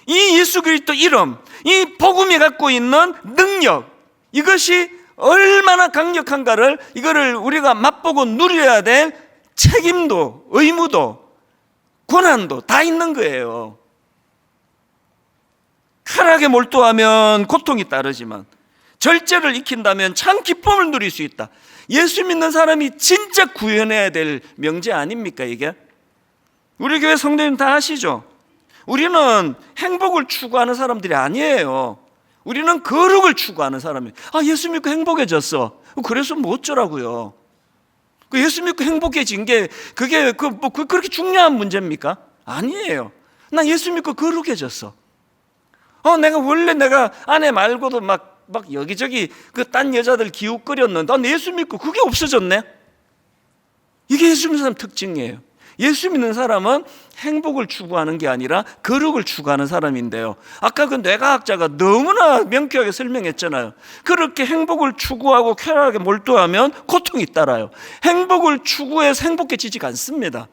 이 예수 그리스도 이름, 이 복음이 갖고 있는 능력, 이것이 얼마나 강력한가를, 이거를 우리가 맛보고 누려야 될 책임도 의무도 고난도 다 있는 거예요. 쾌락에 몰두하면 고통이 따르지만 절제를 익힌다면 참 기쁨을 누릴 수 있다. 예수 믿는 사람이 진짜 구현해야 될 명제 아닙니까 이게? 우리 교회 성도님 다 아시죠? 우리는 행복을 추구하는 사람들이 아니에요. 우리는 거룩을 추구하는 사람이에요. 예수 믿고 행복해졌어. 그래서 뭐 어쩌라고요? 그 예수 믿고 행복해진 게 그게 그렇게 중요한 문제입니까? 아니에요. 나 예수 믿고 거룩해졌어. 내가 원래 내가 아내 말고도 막 여기저기 그 딴 여자들 기웃거렸는데 난 예수 믿고 그게 없어졌네. 이게 예수 믿는 사람 특징이에요. 예수 믿는 사람은 행복을 추구하는 게 아니라 거룩을 추구하는 사람인데요, 아까 그 뇌과학자가 너무나 명쾌하게 설명했잖아요. 그렇게 행복을 추구하고 쾌락에 몰두하면 고통이 따라요. 행복을 추구해서 행복해지지가 않습니다.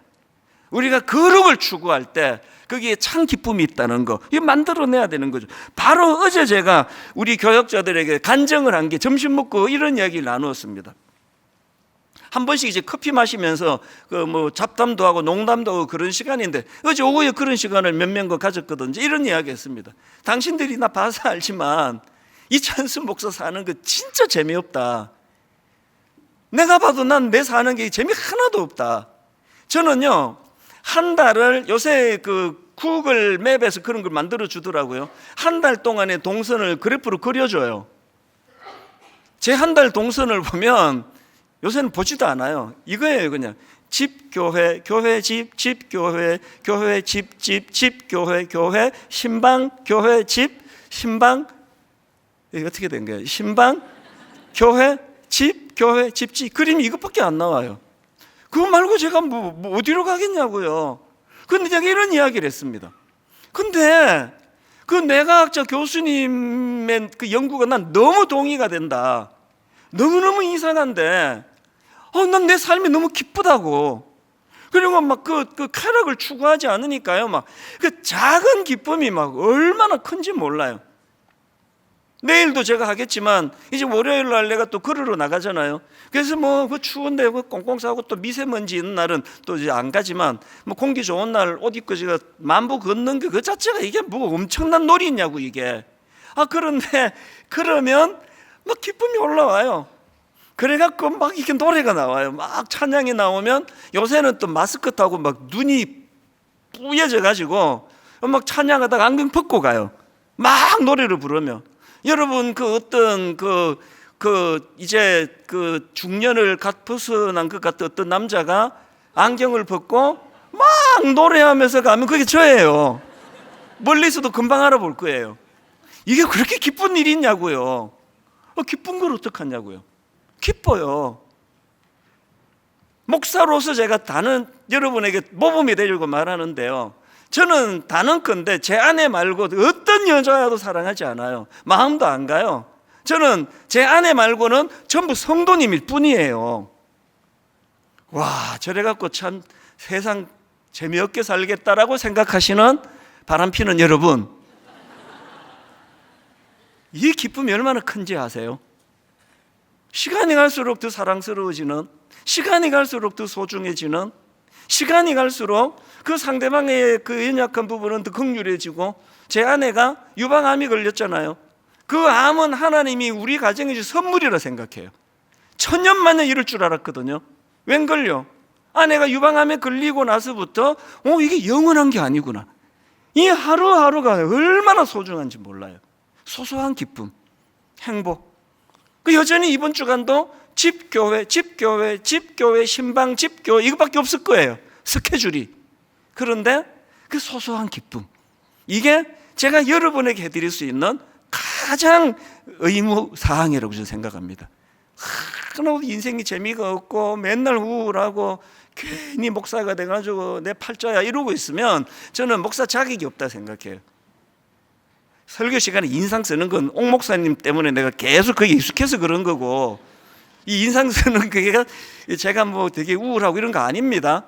우리가 거룩을 추구할 때 거기에 참 기쁨이 있다는 거, 이거 만들어내야 되는 거죠. 바로 어제 제가 우리 교역자들에게 간증을 한 게, 점심 먹고 이런 이야기를 나누었습니다. 한 번씩 이제 커피 마시면서 그 뭐 잡담도 하고 농담도 하고 그런 시간인데, 어제 오후에 그런 시간을 몇 명과 가졌거든요. 이런 이야기 했습니다. 당신들이 나 봐서 알지만 이찬수 목사 사는 거 진짜 재미없다. 내가 봐도 난 내 사는 게 재미 하나도 없다. 저는요, 한 달을, 요새 그 구글 맵에서 그런 걸 만들어 주더라고요. 한 달 동안의 동선을 그래프로 그려줘요. 제 한 달 동선을 보면 요새는 보지도 않아요. 이거예요. 그냥 집 교회, 교회 집, 집 교회, 교회 집, 집, 집 교회, 교회 신방, 교회 집, 신방. 이게 어떻게 된 거예요? 신방, 교회 집, 교회 집, 집. 그림이 이것밖에 안 나와요. 그거 말고 제가 뭐 어디로 가겠냐고요. 근데 제가 이런 이야기를 했습니다. 근데 그 뇌과학자 교수님의 그 연구가 난 너무 동의가 된다. 너무너무 이상한데, 난 내 삶이 너무 기쁘다고. 그리고 막 그 쾌락을 추구하지 않으니까요, 막 그 작은 기쁨이 막 얼마나 큰지 몰라요. 내일도 제가 하겠지만 이제 월요일 날 내가 또 걸으러 나가잖아요. 그래서 뭐 그 추운데 그 꽁꽁 싸고 또 미세먼지 있는 날은 또 이제 안 가지만, 뭐 공기 좋은 날 옷 입고 제가 만보 걷는 게 그 자체가 이게 뭐 엄청난 놀이냐고 이게. 그런데 그러면 막 기쁨이 올라와요. 그래갖고 막 이렇게 노래가 나와요. 막 찬양이 나오면, 요새는 또 마스크 타고 막 눈이 뿌얘져 가지고 막 찬양하다가 안경 벗고 가요. 막 노래를 부르며. 여러분 그 어떤 이제 그 중년을 갓 벗어난 것 같은 어떤 남자가 안경을 벗고 막 노래하면서 가면 그게 저예요. 멀리서도 금방 알아볼 거예요. 이게 그렇게 기쁜 일이 있냐고요. 기쁜 걸 어떡하냐고요. 기뻐요. 목사로서 제가 여러분에게 모범이 되려고 말하는데요, 저는 단언컨대 제 아내 말고 어떤 여자도 사랑하지 않아요. 마음도 안 가요. 저는 제 아내 말고는 전부 성도님일 뿐이에요. 와, 저래갖고 참 세상 재미없게 살겠다라고 생각하시는 바람피는 여러분, 이 기쁨이 얼마나 큰지 아세요? 시간이 갈수록 더 사랑스러워지는, 시간이 갈수록 더 소중해지는, 시간이 갈수록 그 상대방의 그 연약한 부분은 더 긍휼해지고, 제 아내가 유방암이 걸렸잖아요. 그 암은 하나님이 우리 가정에 주신 선물이라 생각해요. 천년만년 이럴 줄 알았거든요. 웬걸요? 아내가 유방암에 걸리고 나서부터 이게 영원한 게 아니구나. 이 하루하루가 얼마나 소중한지 몰라요. 소소한 기쁨, 행복. 여전히 이번 주간도 집교회, 집교회, 집교회, 신방, 집교회 이것밖에 없을 거예요, 스케줄이. 그런데 그 소소한 기쁨, 이게 제가 여러분에게 해드릴 수 있는 가장 의무사항이라고 저는 생각합니다. 인생이 재미가 없고 맨날 우울하고 괜히 목사가 돼가지고 내 팔자야 이러고 있으면 저는 목사 자격이 없다 생각해요. 설교 시간에 인상 쓰는 건 옥 목사님 때문에 내가 계속 거기에 익숙해서 그런 거고, 이 인상 쓰는 그게 제가 뭐 되게 우울하고 이런 거 아닙니다.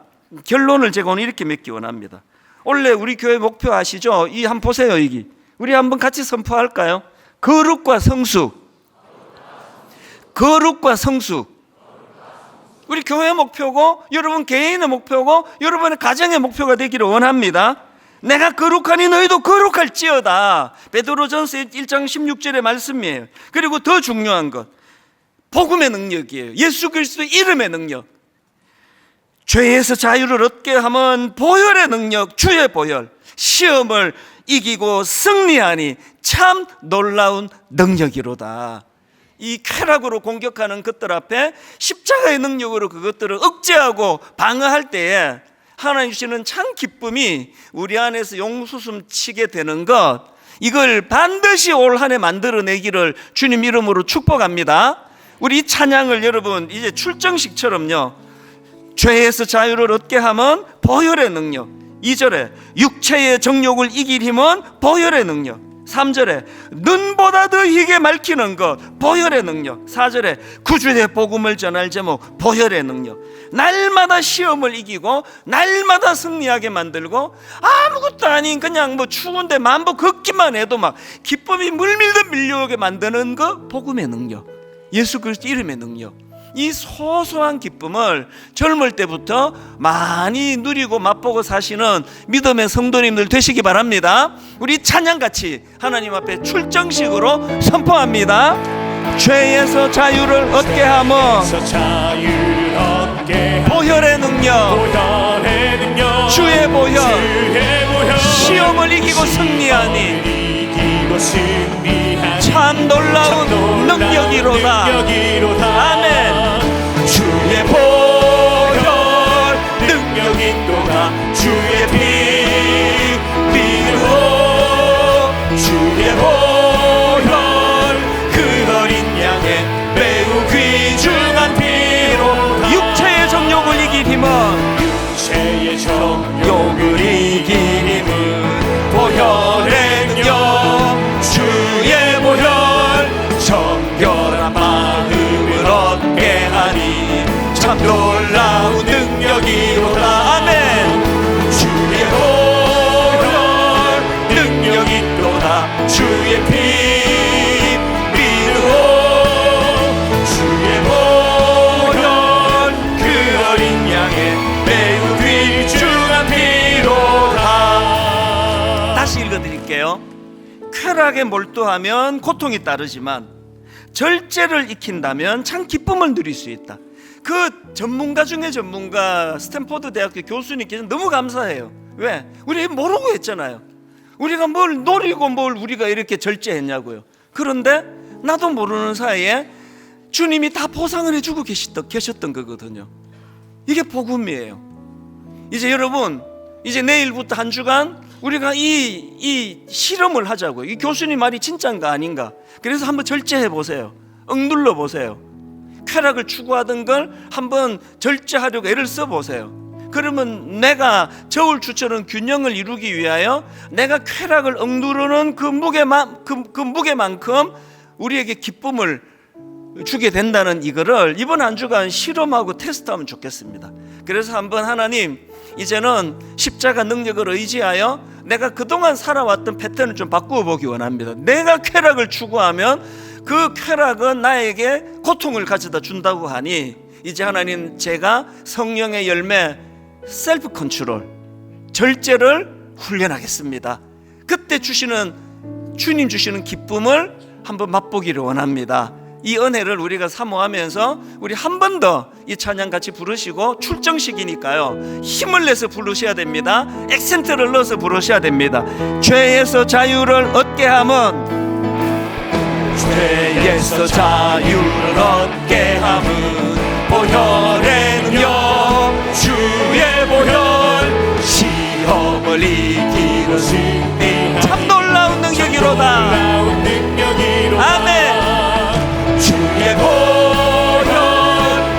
결론을 제가 오늘 이렇게 맺기 원합니다. 원래 우리 교회 목표 아시죠? 이 한번 보세요. 여기 우리 한번 같이 선포할까요? 거룩과 성숙. 거룩과 성숙. 우리 교회 목표고 여러분 개인의 목표고 여러분의 가정의 목표가 되기를 원합니다. 내가 거룩하니 너희도 거룩할지어다. 베드로전서 1장 16절의 말씀이에요. 그리고 더 중요한 것, 복음의 능력이에요. 예수 그리스도의 이름의 능력. 죄에서 자유를 얻게 하면 보혈의 능력, 주의 보혈, 시험을 이기고 승리하니 참 놀라운 능력이로다. 이 쾌락으로 공격하는 것들 앞에 십자가의 능력으로 그것들을 억제하고 방어할 때에 하나님 주시는 참 기쁨이 우리 안에서 용수숨 치게 되는 것, 이걸 반드시 올 한 해 만들어내기를 주님 이름으로 축복합니다. 우리 이 찬양을 여러분 이제 출정식처럼요, 죄에서 자유를 얻게 하면 보혈의 능력, 2절에 육체의 정욕을 이길 힘은 보혈의 능력, 3절에 눈보다 더 희게 밝히는 것 보혈의 능력, 4절에 구주의 복음을 전할 제목 보혈의 능력. 날마다 시험을 이기고 날마다 승리하게 만들고 아무것도 아닌 그냥 뭐 추운데 만보 걷기만 해도 막 기쁨이 물밀듯 밀려오게 만드는 것 복음의 능력, 예수 그리스도 이름의 능력. 이 소소한 기쁨을 젊을 때부터 많이 누리고 맛보고 사시는 믿음의 성도님들 되시기 바랍니다. 우리 찬양같이 하나님 앞에 출정식으로 선포합니다. 죄에서 자유를 얻게 하며 보혈의 능력, 주의 보혈, 시험을 이기고 승리하니 참 놀라운 능력이로다. 아멘. 주의 보혈 능력이 또다. 주의 피 믿으오. 주의 보혈 그 어린 양의 매우 귀중한 피로 육체의 정욕을 이길 힘은 육체의 정욕을 이길 힘은 보혈의 능력, 주의 보혈 정결한 마음을 얻게 하니 참 놀라운 능력이로다. 아멘. 주의 보혈 능력이 또다. 주의 피 믿으오. 주의 보혈 그 어린 양의 매우 귀중한 피로다. 다시 읽어드릴게요. 쾌락에 몰두하면 고통이 따르지만 절제를 익힌다면 참 기쁨을 누릴 수 있다. 그 전문가 중에 전문가 스탠포드 대학교 교수님께서 너무 감사해요. 왜? 우리 모르고 했잖아요. 우리가 뭘 노리고 뭘 우리가 이렇게 절제했냐고요. 그런데 나도 모르는 사이에 주님이 다 보상을 해주고 계셨던 거거든요. 이게 복음이에요. 이제 여러분, 이제 내일부터 한 주간 우리가 이 실험을 하자고요. 이 교수님 말이 진짜인가 아닌가. 그래서 한번 절제해 보세요. 억눌러 보세요. 쾌락을 추구하던 걸 한번 절제하려고 애를 써 보세요. 그러면 내가 저울추처럼 균형을 이루기 위하여 내가 쾌락을 억누르는 그 무게만큼 우리에게 기쁨을 주게 된다는 이거를 이번 한 주간 실험하고 테스트하면 좋겠습니다. 그래서 한번 하나님, 이제는 십자가 능력을 의지하여 내가 그동안 살아왔던 패턴을 좀 바꾸어 보기 원합니다. 내가 쾌락을 추구하면 그 쾌락은 나에게 고통을 가져다 준다고 하니 이제 하나님, 제가 성령의 열매 셀프 컨트롤, 절제를 훈련하겠습니다. 그때 주님 주시는 기쁨을 한번 맛보기를 원합니다. 이 은혜를 우리가 사모하면서 우리 한 번 더 이 찬양 같이 부르시고, 출정식이니까요 힘을 내서 부르셔야 됩니다. 액센트를 넣어서 부르셔야 됩니다. 죄에서 자유를 얻게 함은, 죄에서 자유를 얻게 함은 보혈의 능력, 주의 보혈 시험을 이기고 승리하니 참 놀라운 능력이로다. 아멘. 주의 보혈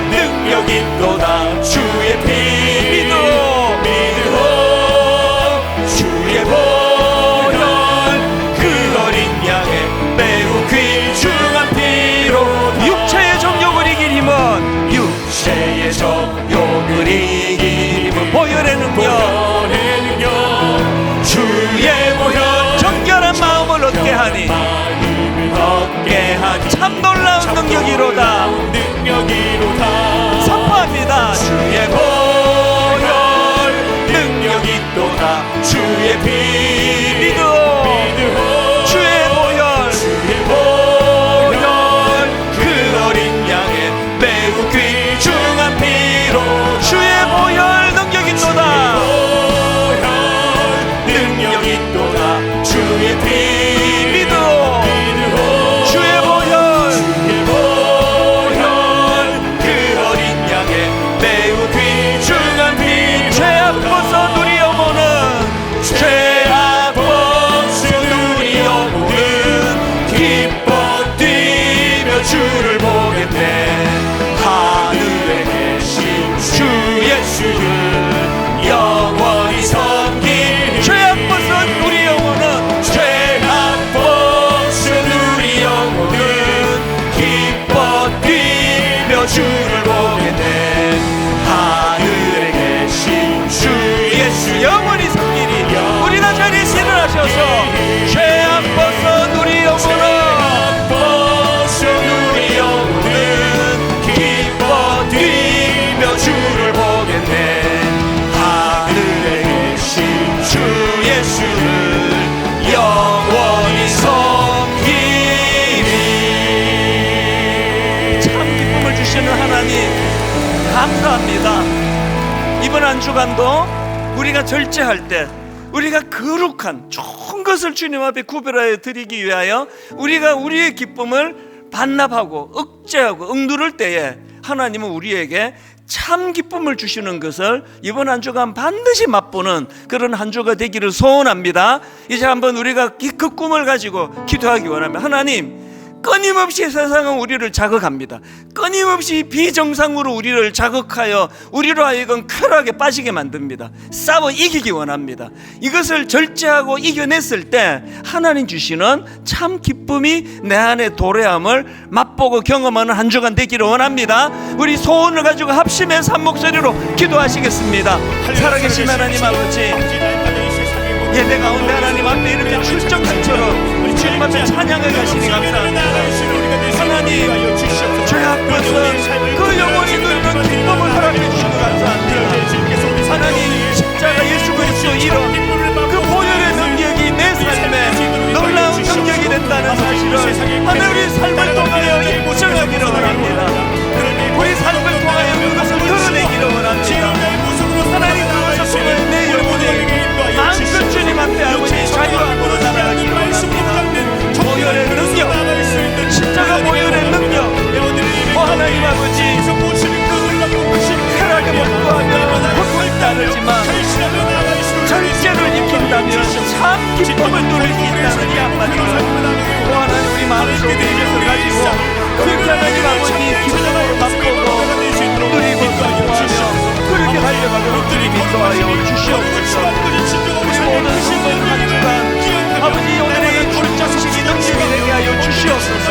능력이 또다. 주의 피 믿으오. 주의 보혈 그 어린 양의 매우 귀중한 피로 육체의 정욕을 이길 힘은, 육체의 정욕을 이길 힘은 보혈의 능력, 주의 보혈 정결한 마음을 얻게 하니 참 놀라운 능력이로다. 선포합니다. 주의 보혈 능력이 또다. 주의 피 믿으오. 주의 보혈 그 어린 양의 매우 귀중한 피로 주의 보혈 능력이 또다. 능력이 또다. 주의 피 믿으오. 주의 보혈 그 어린 양의 매우 귀중한 피, 죄악 벗어 누리어보는, 죄악 벗어 누리어 주시옵소서. 죄악 벗어 우리 영혼은 기뻐 뛰며 주를 보겠네. 하늘에 계신 주 예수를 영원히 섬기리. 참 기쁨을 주시는 하나님 감사합니다. 이번 한 주간도 우리가 절제할 때 우리가 거룩한 좋은 것을 주님 앞에 구별하여 드리기 위하여 우리가 우리의 기쁨을 반납하고 억제하고 억누를 때에 하나님은 우리에게 참 기쁨을 주시는 것을 이번 한 주간 반드시 맛보는 그런 한 주가 되기를 소원합니다. 이제 한번 우리가 그 꿈을 가지고 기도하기 원합니다. 하나님, 끊임없이 세상은 우리를 자극합니다. 끊임없이 비정상으로 우리를 자극하여 우리로 하여금 쾌락에 빠지게 만듭니다. 싸워 이기기 원합니다. 이것을 절제하고 이겨냈을 때 하나님 주시는 참 기쁨이 내 안에 도래함을 맛보고 경험하는 한 주간 되기를 원합니다. 우리 소원을 가지고 합심해서 한 목소리로 기도하시겠습니다. 살아계신 하나님 아버지, 예배 가운데 하나님 앞에 이렇게 출정장처럼 우리 주님 앞에 찬양을 가시니 감사합니다. 하나님, 죄악 벗은 그 영원히 누리는 기쁨을 허락해 주시고 감사합니다. 하나님, 십자가 예수 그리스도 이름 그 보혈의 능력이 내 삶에 놀라운 능력이 된다는 사실을 하나님 우리 삶을 통하여 입증하기를 원합니다. 우리 삶을 통하여 그것을 드러내기를 원합니다. 하나님, 그것을 통하여 내 영혼이 마음껏 주님 앞에 아버지 자유함으로 살아가기를 원합니다. 보혈의 능력, 십자가 보혈의 능력, 하나님 아버지 쾌락에 목도하며 고통을 따르지만 절제를 익힌다면 참 기쁨을 누릴 수 있다는 이 한마디를 또 하나님 우리 마음속에 이것을 가지고 그렇게 하나님 아버지 기쁨으로 맛보고 누리고 기뻐하며 그렇게 달려가도록 주님 인도하여 주시옵소서. 우리 모든 성도들 한 주간 아버지 오늘의 출정식이 능력이 되게 하여 주시옵소서.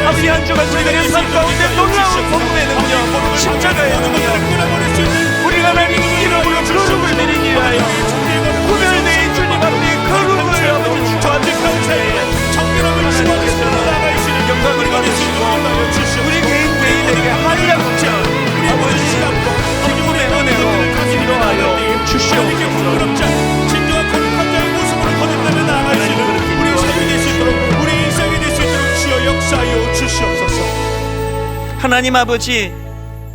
아버지 한 주간 우리들의 삶 가운데 놀라운 복음의 능력, 십자가의 능력, 우리가 하나님 이름으로 거룩을 드리기 위하여 구별된 주님 앞에 거룩을 아버지 축하하는 가운데 하나님께서는 영광을 받으시고 우리 개인에게 한량없죠 아버지 기쁨의 은혜로 인도하여 주시옵소서. 진정한 거룩한 자의 모습으로 거듭나며 나아가시는 우리 삶이 될 수 있도록 우리 인생이 될 수 있도록 주여 역사하여 주시옵소서. 하나님 아버지,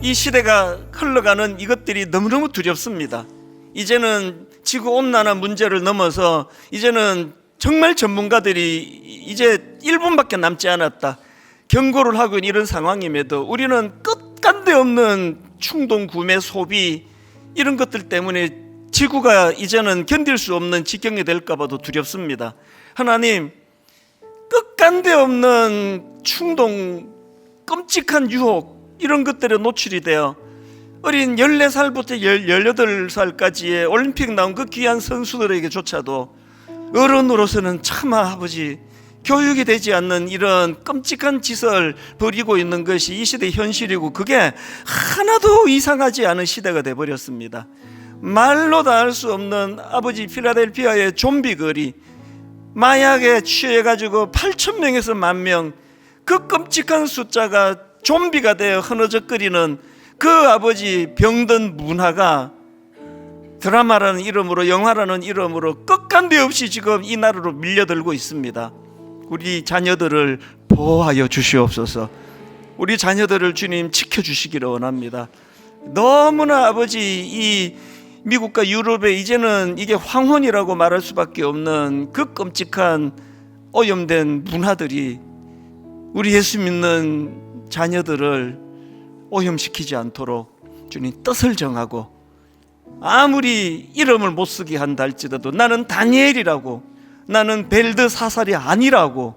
이 시대가 흘러가는 이것들이 너무너무 두렵습니다. 이제는 지구온난화 문제를 넘어서 이제는 정말 전문가들이 이제 1분밖에 남지 않았다 경고를 하고 있는 이런 상황임에도 우리는 끝간데 없는 충동 구매 소비 이런 것들 때문에 지구가 이제는 견딜 수 없는 지경이 될까 봐도 두렵습니다. 하나님, 끝간데 없는 충동, 끔찍한 유혹 이런 것들에 노출이 되어 어린 14살부터 18살까지의 올림픽 나온 그 귀한 선수들에게조차도 어른으로서는 차마 아버지 교육이 되지 않는 이런 끔찍한 짓을 벌이고 있는 것이 이 시대의 현실이고 그게 하나도 이상하지 않은 시대가 되어버렸습니다. 말로 다 할 수 없는 아버지 필라델피아의 좀비 거리, 마약에 취해가지고 8,000명에서 10,000명 그 끔찍한 숫자가 좀비가 되어 흐느적거리는 그 아버지 병든 문화가 드라마라는 이름으로 영화라는 이름으로 끝간데 없이 지금 이 나라로 밀려들고 있습니다. 우리 자녀들을 보호하여 주시옵소서. 우리 자녀들을 주님 지켜주시기를 원합니다. 너무나 아버지 이 미국과 유럽에 이제는 이게 황혼이라고 말할 수밖에 없는 그 끔찍한 오염된 문화들이 우리 예수 믿는 자녀들을 오염시키지 않도록 주님 뜻을 정하고 아무리 이름을 못 쓰게 한다 할지라도 나는 다니엘이라고 나는 벨드사살이 아니라고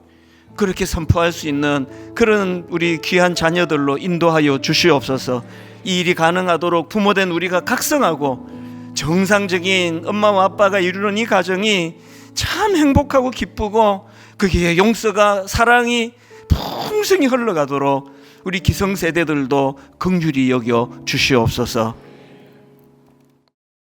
그렇게 선포할 수 있는 그런 우리 귀한 자녀들로 인도하여 주시옵소서. 이 일이 가능하도록 부모된 우리가 각성하고 정상적인 엄마와 아빠가 이루는 이 가정이 참 행복하고 기쁘고 거기에 용서가 사랑이 풍성히 흘러가도록 우리 기성세대들도 긍휼히 여겨 주시옵소서.